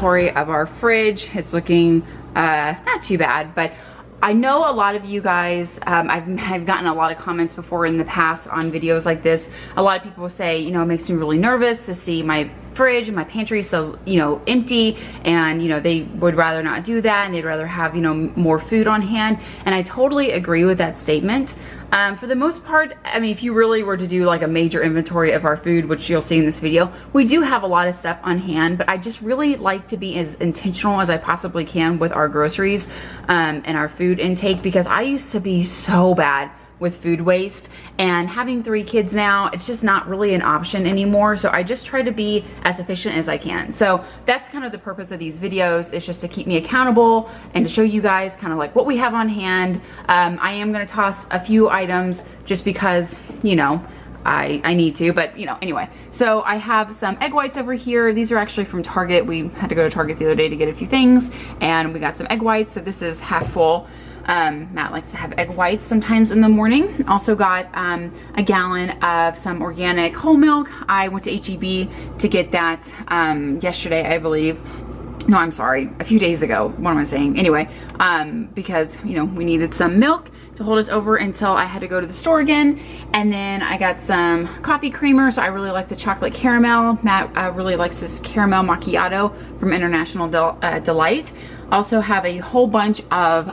inventory of our fridge. It's looking not too bad, but I know a lot of you guys, I've gotten a lot of comments before in the past on videos like this. A lot of people say, you know, it makes me really nervous to see my fridge and my pantry so, you know, empty, and, you know, they would rather not do that and they'd rather have, you know, more food on hand. And I totally agree with that statement. For the most part, I mean, if you really were to do like a major inventory of our food, which you'll see in this video, we do have a lot of stuff on hand, but I just really like to be as intentional as I possibly can with our groceries and our food intake, because I used to be so bad with food waste, and having 3 kids now, it's just not really an option anymore. So I just try to be as efficient as I can. So that's kind of the purpose of these videos, is just to keep me accountable and to show you guys kind of like what we have on hand. I am going to toss a few items just because, you know, I need to, but you know, anyway. So I have some egg whites over here. These are actually from Target. We had to go to Target the other day to get a few things, and we got some egg whites. So this is half full. Matt likes to have egg whites sometimes in the morning. Also got a gallon of some organic whole milk. I went to H-E-B to get that yesterday, I believe. No, I'm sorry, a few days ago. What am I saying? Anyway, because, you know, we needed some milk to hold us over until I had to go to the store again. And then I got some coffee creamer. So I really like the chocolate caramel. Matt really likes this caramel macchiato from International Delight. Also have a whole bunch of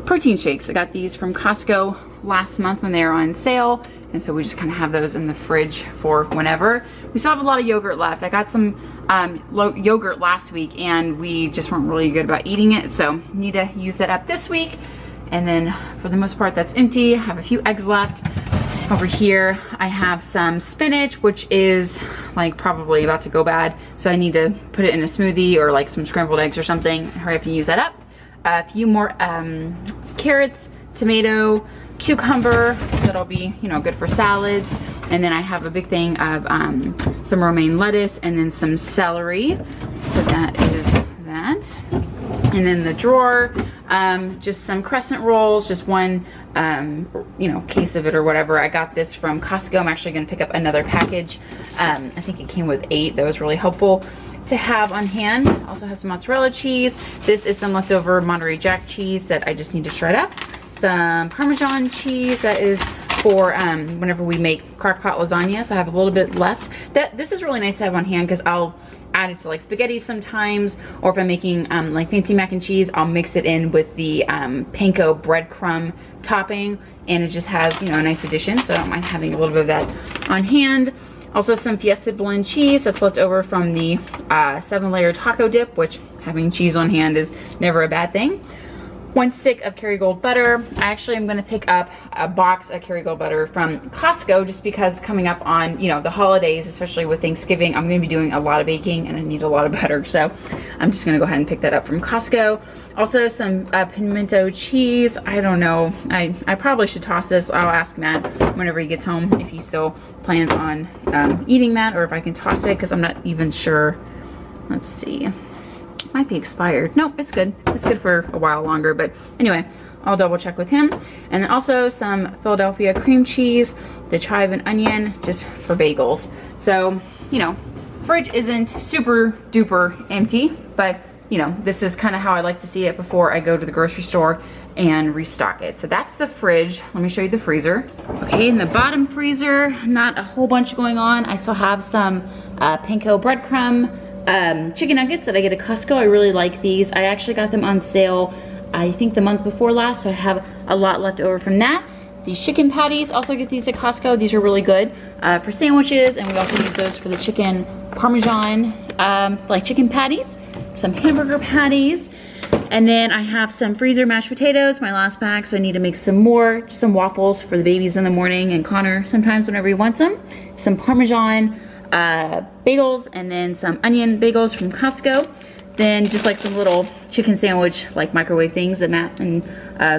protein shakes. I got these from Costco last month when they were on sale, and so we just kind of have those in the fridge for whenever. We still have a lot of yogurt left. I got some yogurt last week and we just weren't really good about eating it, so need to use that up this week. And then for the most part, that's empty. I have a few eggs left. Over here, I have some spinach, which is like probably about to go bad. So I need to put it in a smoothie or like some scrambled eggs or something. Hurry up and use that up. A few more carrots, tomato, cucumber. That'll be, you know, good for salads. And then I have a big thing of some romaine lettuce and then some celery. So that is that. And then the drawer, just some crescent rolls, just one, you know, case of it or whatever. I got this from Costco. I'm actually going to pick up another package. I think it came with 8. That was really helpful to have on hand. Also have some mozzarella cheese. This is some leftover Monterey Jack cheese that I just need to shred up. Some Parmesan cheese that is for whenever we make crock pot lasagna. So I have a little bit left. This is really nice to have on hand because I'll add it to like spaghetti sometimes, or if I'm making like fancy mac and cheese, I'll mix it in with the panko breadcrumb topping, and it just has, you know, a nice addition. So I don't mind having a little bit of that on hand. Also some Fiesta blend cheese that's left over from the 7-layer taco dip, which having cheese on hand is never a bad thing. 1 stick of Kerrygold butter. I actually am going to pick up a box of Kerrygold butter from Costco just because coming up on, you know, the holidays, especially with Thanksgiving, I'm going to be doing a lot of baking and I need a lot of butter. So I'm just going to go ahead and pick that up from Costco. Also some pimento cheese. I don't know. I probably should toss this. I'll ask Matt whenever he gets home if he still plans on eating that, or if I can toss it, because I'm not even sure. Let's see. Might be expired. Nope, it's good. It's good for a while longer, but anyway, I'll double check with him. And then also some Philadelphia cream cheese, the chive and onion, just for bagels. So, you know, fridge isn't super duper empty, but you know, this is kind of how I like to see it before I go to the grocery store and restock it. So that's the fridge. Let me show you the freezer. Okay, in the bottom freezer, not a whole bunch going on. I still have some panko breadcrumb chicken nuggets that I get at Costco. I really like these. I actually got them on sale, I think the month before last, so I have a lot left over from that. These chicken patties, also get these at Costco. These are really good for sandwiches, and we also use those for the chicken parmesan, like chicken patties, some hamburger patties. And then I have some freezer mashed potatoes, my last bag, so I need to make some more, just some waffles for the babies in the morning, and Connor sometimes whenever he wants them. Some parmesan bagels, and then some onion bagels from Costco. Then just like some little chicken sandwich, like microwave things that Matt and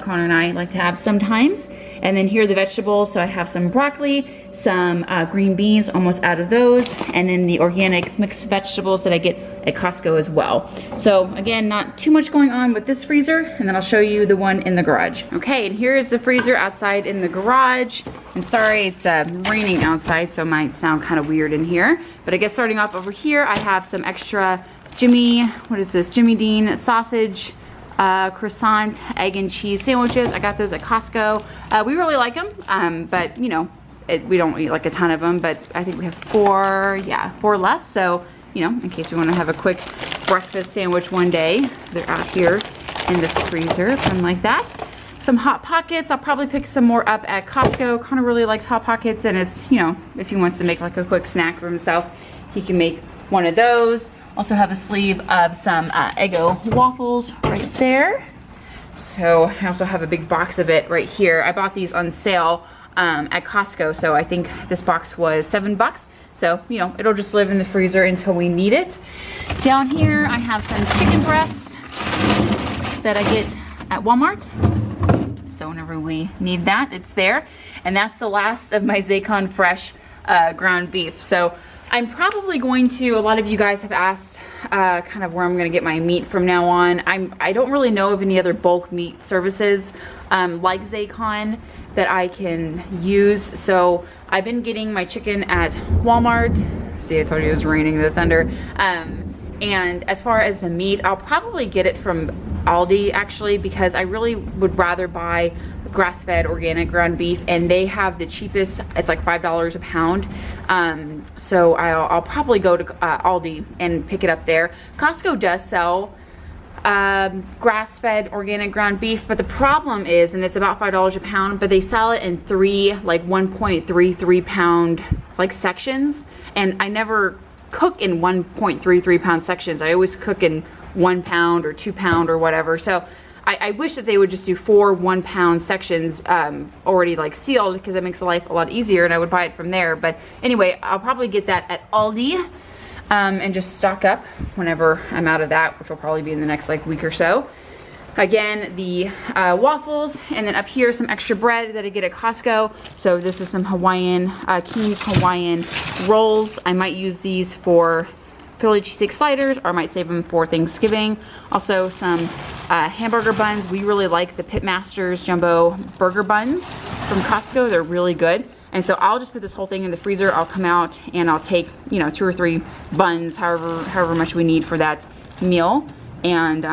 Connor and I like to have sometimes. And then here are the vegetables. So I have some broccoli, some green beans, almost out of those, and then the organic mixed vegetables that I get at Costco as well. So again, not too much going on with this freezer, and then I'll show you the one in the garage. Okay, and here is the freezer outside in the garage. And sorry, it's raining outside, so it might sound kind of weird in here. But I guess starting off over here, I have some extra what is this? Jimmy Dean sausage, croissant, egg and cheese sandwiches. I got those at Costco. We really like them, but you know, we don't eat like a ton of them, but I think we have 4 left. So, you know, in case we want to have a quick breakfast sandwich one day, they're out here in the freezer, something like that. Some Hot Pockets. I'll probably pick some more up at Costco. Connor really likes Hot Pockets, and it's, you know, if he wants to make like a quick snack for himself, he can make one of those. Also have a sleeve of some Eggo waffles right there. So I also have a big box of it right here. I bought these on sale at Costco, so I think this box was $7. So, you know, it'll just live in the freezer until we need it. Down here, I have some chicken breast that I get at Walmart. So whenever we need that, it's there. And that's the last of my Zaycon Fresh ground beef. So I'm probably going to, a lot of you guys have asked kind of where I'm gonna get my meat from now on. I don't really know of any other bulk meat services like Zaycon that I can use. So I've been getting my chicken at Walmart. See, I told you it was raining the thunder. And as far as the meat, I'll probably get it from Aldi actually, because I really would rather buy grass-fed organic ground beef, and they have the cheapest. It's like $5 a pound. So I'll probably go to Aldi and pick it up there. Costco does sell grass-fed organic ground beef, but the problem is, and it's about $5 a pound, but they sell it in 3 like 1.33 pound like sections, and I never cook in 1.33 pound sections. I always cook in 1 pound or 2 pound or whatever. So I wish that they would just do 4 1-pound sections already like sealed, because it makes life a lot easier, and I would buy it from there. But anyway, I'll probably get that at Aldi and just stock up whenever I'm out of that, which will probably be in the next like week or so. Again, the waffles, and then up here some extra bread that I get at Costco. So this is some Hawaiian, King's Hawaiian rolls. I might use these for Philly cheesesteak sliders, or I might save them for Thanksgiving. Also some hamburger buns. We really like the Pitmasters jumbo burger buns from Costco. They're really good. And so I'll just put this whole thing in the freezer. I'll come out and I'll take, you know, 2 or 3 buns, however much we need for that meal, and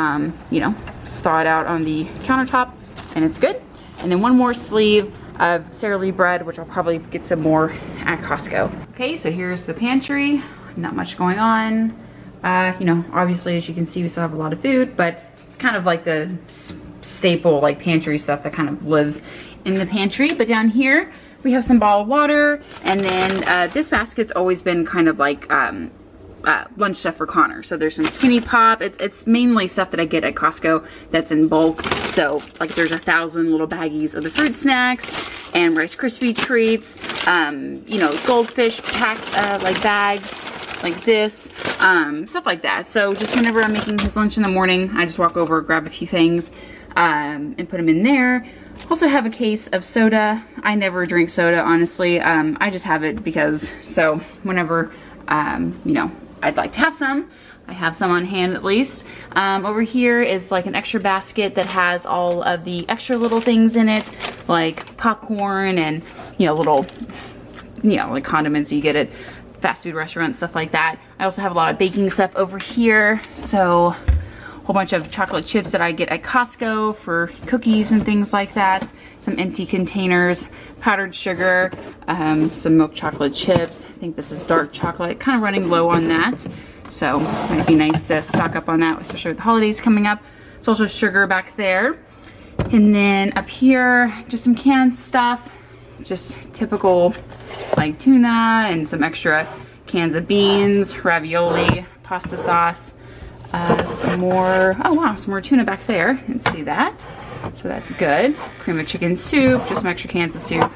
you know, thaw it out on the countertop, and it's good. And then one more sleeve of Sara Lee bread, which I'll probably get some more at Costco. Okay, so here's the pantry. Not much going on. You know, obviously, as you can see, we still have a lot of food, but it's kind of like the staple like pantry stuff that kind of lives in the pantry. But down here we have some bottled water, and then this basket's always been kind of like lunch stuff for Connor. So there's some Skinny Pop. It's mainly stuff that I get at Costco that's in bulk. So like there's 1,000 little baggies of the fruit snacks and Rice Krispie treats, you know, goldfish packed like bags like this, stuff like that. So just whenever I'm making his lunch in the morning, I just walk over, grab a few things, and put them in there. Also have a case of soda. I never drink soda, honestly. I just have it because, so whenever, you know, I'd like to have some, I have some on hand at least. Over here is like an extra basket that has all of the extra little things in it, like popcorn and, you know, little, you know, like condiments you get at fast food restaurants, stuff like that. I also have a lot of baking stuff over here. So a whole bunch of chocolate chips that I get at Costco for cookies and things like that. Some empty containers, powdered sugar, some milk chocolate chips. I think this is dark chocolate, kind of running low on that. So it might be nice to stock up on that, especially with the holidays coming up. There's also sugar back there. And then up here, just some canned stuff. Just typical like tuna and some extra cans of beans, ravioli, pasta sauce, some more, oh wow, some more tuna back there. You can see that. So that's good. Cream of chicken soup, just some extra cans of soup.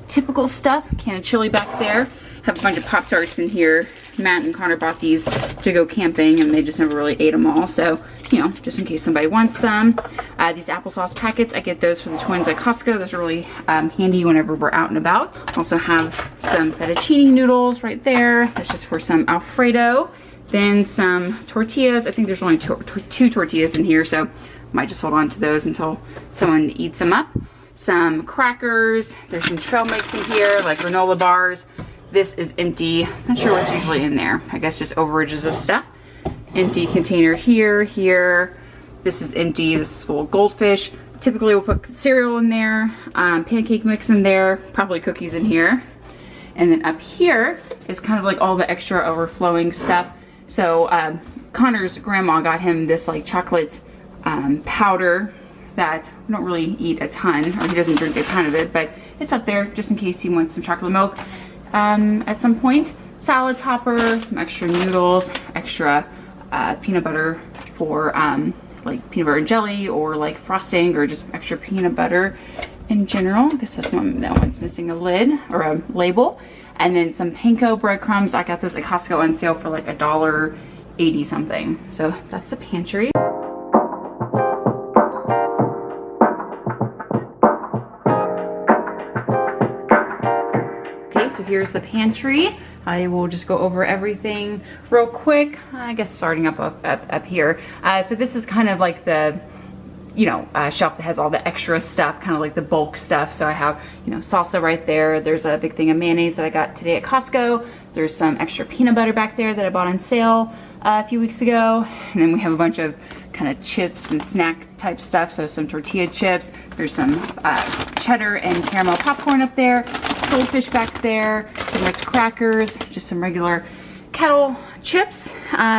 Typical stuff. Can of chili back there. Have a bunch of Pop-Tarts in here. Matt and Connor bought these to go camping, and they just never really ate them all. So, you know, just in case somebody wants some. These applesauce packets, I get those for the twins at Costco. Those are really handy whenever we're out and about. Also have some fettuccine noodles right there. That's just for some Alfredo. Then some tortillas. I think there's only 2 tortillas in here, so might just hold on to those until someone eats them up. Some crackers. There's some trail mix in here, like granola bars. This is empty. Not sure what's usually in there. I guess just overages of stuff. empty container here. This is empty, this is full of goldfish. Typically we'll put cereal in there, pancake mix in there, probably cookies in here. And then up here is kind of like all the extra overflowing stuff. So Connor's grandma got him this like chocolate powder that we don't really eat a ton, or he doesn't drink a ton of it, but it's up there just in case he wants some chocolate milk at some point. Salad topper, some extra noodles, extra peanut butter for like peanut butter and jelly, or like frosting, or just extra peanut butter in general. I guess that one's missing a lid or a label. And then some panko breadcrumbs. I got those at Costco on sale for like $1.80 something. So that's the pantry. Okay, so here's the pantry. I will just go over everything real quick. I guess starting up here. So this is kind of like the, you know, shelf that has all the extra stuff, kind of like the bulk stuff. So I have, you know, salsa right there. There's a big thing of mayonnaise that I got today at Costco. There's some extra peanut butter back there that I bought on sale a few weeks ago. And then we have a bunch of kind of chips and snack type stuff. So some tortilla chips. There's some cheddar and caramel popcorn up there. Goldfish back there. Some Ritz crackers. Just some regular kettle chips.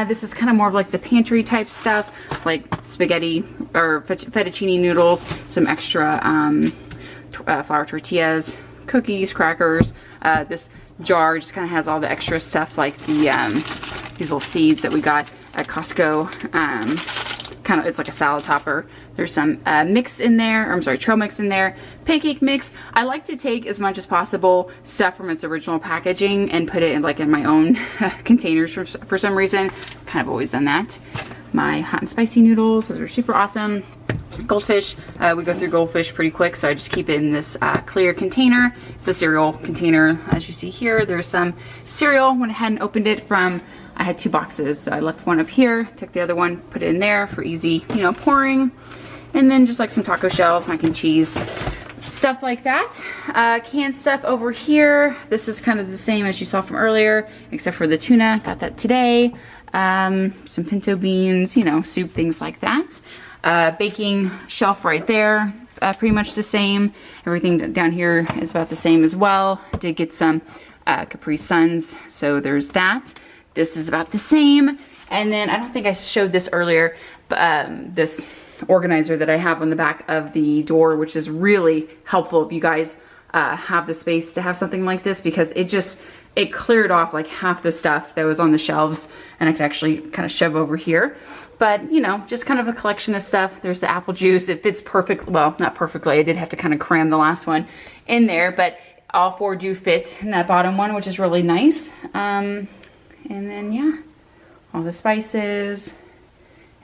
This is kind of more of like the pantry type stuff, like spaghetti or fettuccine noodles, some extra flour tortillas, cookies, crackers. This jar just kind of has all the extra stuff, like the these little seeds that we got at Costco. Kind of, it's like a salad topper. There's some mix in there, or I'm sorry, trail mix in there. Pancake mix. I like to take as much as possible stuff from its original packaging and put it in like in my own containers for some reason. Kind of always done that. My hot and spicy noodles, those are super awesome. Goldfish, we go through goldfish pretty quick, so I just keep it in this clear container. It's a cereal container, as you see here. There's some cereal. Went ahead and opened it from, I had 2 boxes, so I left one up here, took the other one, put it in there for easy, you know, pouring. And then just like some taco shells, mac and cheese, stuff like that. Canned stuff over here. This is kind of the same as you saw from earlier, except for the tuna. Got that today. Some pinto beans, you know, soup, things like that. Baking shelf right there, pretty much the same. Everything down here is about the same as well. I did get some Capri Suns, so there's that. This is about the same. And then I don't think I showed this earlier, but this organizer that I have on the back of the door, which is really helpful if you guys have the space to have something like this, because it cleared off like half the stuff that was on the shelves, and I could actually kind of shove over here. But, you know, just kind of a collection of stuff. There's the apple juice. It fits perfect. Well, not perfectly. I did have to kind of cram the last one in there, but all 4 do fit in that bottom one, which is really nice. And then, yeah, all the spices,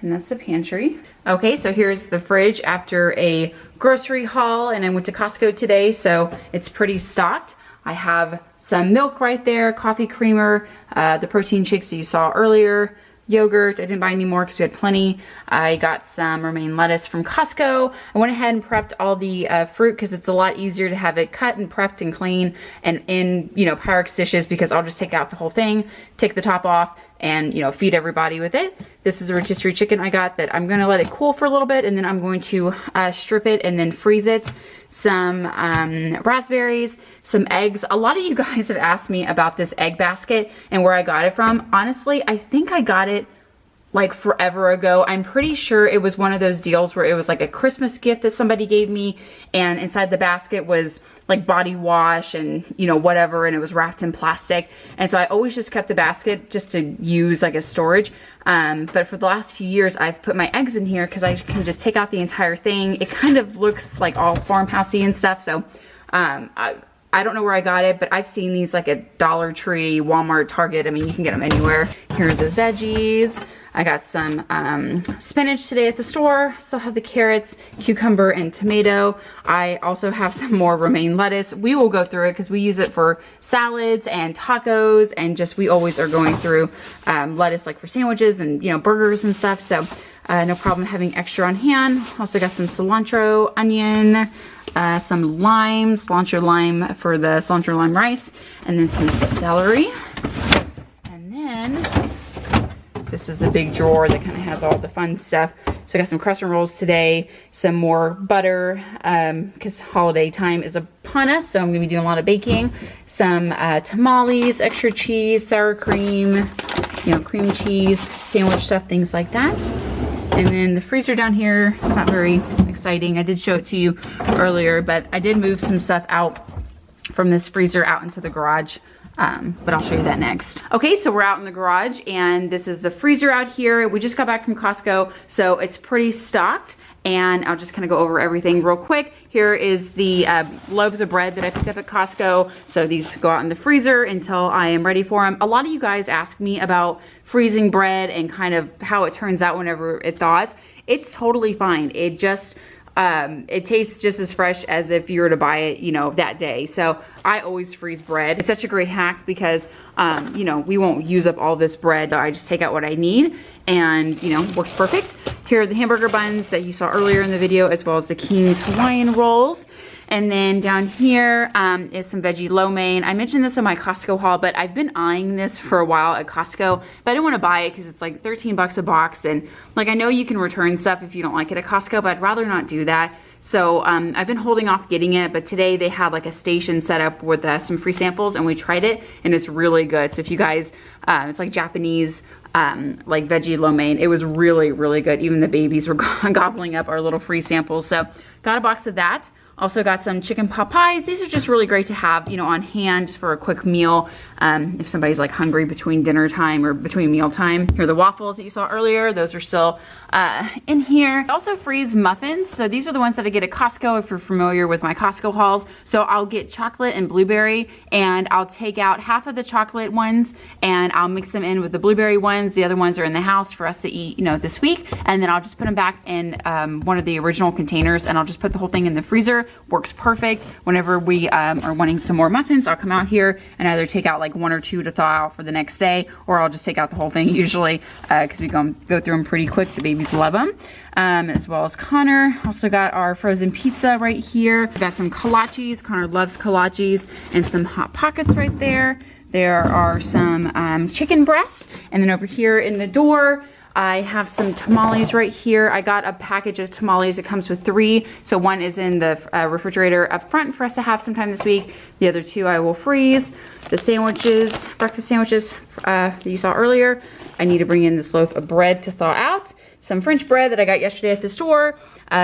and that's the pantry. Okay, so here's the fridge after a grocery haul, and I went to Costco today, so it's pretty stocked. I have some milk right there, coffee creamer, the protein shakes that you saw earlier, yogurt. I didn't buy any more because we had plenty. I got some romaine lettuce from Costco. I went ahead and prepped all the fruit because it's a lot easier to have it cut and prepped and clean and in, you know, Pyrex dishes, because I'll just take out the whole thing, take the top off, and, you know, feed everybody with it. This is a rotisserie chicken I got that I'm gonna let it cool for a little bit, and then I'm going to strip it and then freeze it. Some raspberries, some eggs. A lot of you guys have asked me about this egg basket and where I got it from. Honestly, I think I got it like forever ago. I'm pretty sure it was one of those deals where it was like a Christmas gift that somebody gave me, and inside the basket was like body wash and, you know, whatever, and it was wrapped in plastic. And so I always just kept the basket just to use like as storage. But for the last few years, I've put my eggs in here because I can just take out the entire thing. It kind of looks like all farmhousey and stuff. So I don't know where I got it, but I've seen these like at Dollar Tree, Walmart, Target. I mean, you can get them anywhere. Here are the veggies. I got some spinach today at the store. Still have the carrots, cucumber, and tomato. I also have some more romaine lettuce. We will go through it because we use it for salads and tacos, and just we always are going through lettuce like for sandwiches and, you know, burgers and stuff. So no problem having extra on hand. Also got some cilantro, onion, some lime, cilantro lime for the cilantro lime rice, and then some celery. And then This is the big drawer that kind of has all the fun stuff. So I got some crescent rolls today, some more butter, because holiday time is upon us, so I'm gonna be doing a lot of baking. Some tamales, extra cheese, sour cream, you know, cream cheese, sandwich stuff, things like that. And then the freezer down here, it's not very exciting. I did show it to you earlier, but I did move some stuff out from this freezer out into the garage. But I'll show you that next. Okay, so we're out in the garage and this is the freezer out here. We just got back from Costco, so it's pretty stocked, and I'll just kind of go over everything real quick. Here is the loaves of bread that I picked up at Costco. So these go out in the freezer until I am ready for them. A lot of you guys ask me about freezing bread and kind of how it turns out whenever it thaws. It's totally fine. It just, it tastes just as fresh as if you were to buy it, you know, that day. So I always freeze bread. It's such a great hack because, you know, we won't use up all this bread. I just take out what I need and, you know, works perfect. Here are the hamburger buns that you saw earlier in the video, as well as the King's Hawaiian rolls. And then down here is some veggie lo mein. I mentioned this in my Costco haul, but I've been eyeing this for a while at Costco, but I didn't want to buy it because it's like 13 bucks a box. And like, I know you can return stuff if you don't like it at Costco, but I'd rather not do that. So I've been holding off getting it, but today they had like a station set up with some free samples, and we tried it and it's really good. So if you guys, it's like Japanese, like veggie lo mein. It was really, really good. Even the babies were gobbling up our little free samples. So got a box of that. Also got some chicken pot pies. These are just really great to have, you know, on hand just for a quick meal. If somebody's like hungry between dinner time or between meal time. Here are the waffles that you saw earlier. Those are still in here. I also freeze muffins. So these are the ones that I get at Costco if you're familiar with my Costco hauls. So I'll get chocolate and blueberry, and I'll take out half of the chocolate ones and I'll mix them in with the blueberry ones. The other ones are in the house for us to eat, you know, this week. And then I'll just put them back in one of the original containers, and I'll just put the whole thing in the freezer. Works perfect. Whenever we are wanting some more muffins, I'll come out here and either take out like one or two to thaw out for the next day, or I'll just take out the whole thing usually because we go through them pretty quick. The babies love them, as well as Connor. Also got our frozen pizza right here. Got some kolaches. Connor loves kolaches, and some Hot Pockets right there. There are some chicken breasts, and then over here in the door I have some tamales right here. I got a package of tamales. It comes with 3. So one is in the refrigerator up front for us to have sometime this week. The other 2 I will freeze. The sandwiches, breakfast sandwiches that you saw earlier. I need to bring in this loaf of bread to thaw out. Some French bread that I got yesterday at the store.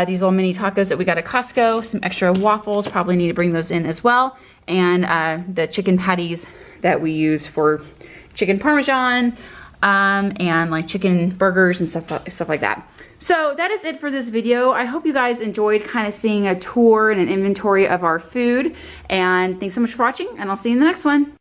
These little mini tacos that we got at Costco. Some extra waffles, probably need to bring those in as well. And the chicken patties that we use for chicken parmesan. And like chicken burgers and stuff like that. So that is it for this video. I hope you guys enjoyed kind of seeing a tour and an inventory of our food. And thanks so much for watching, and I'll see you in the next one.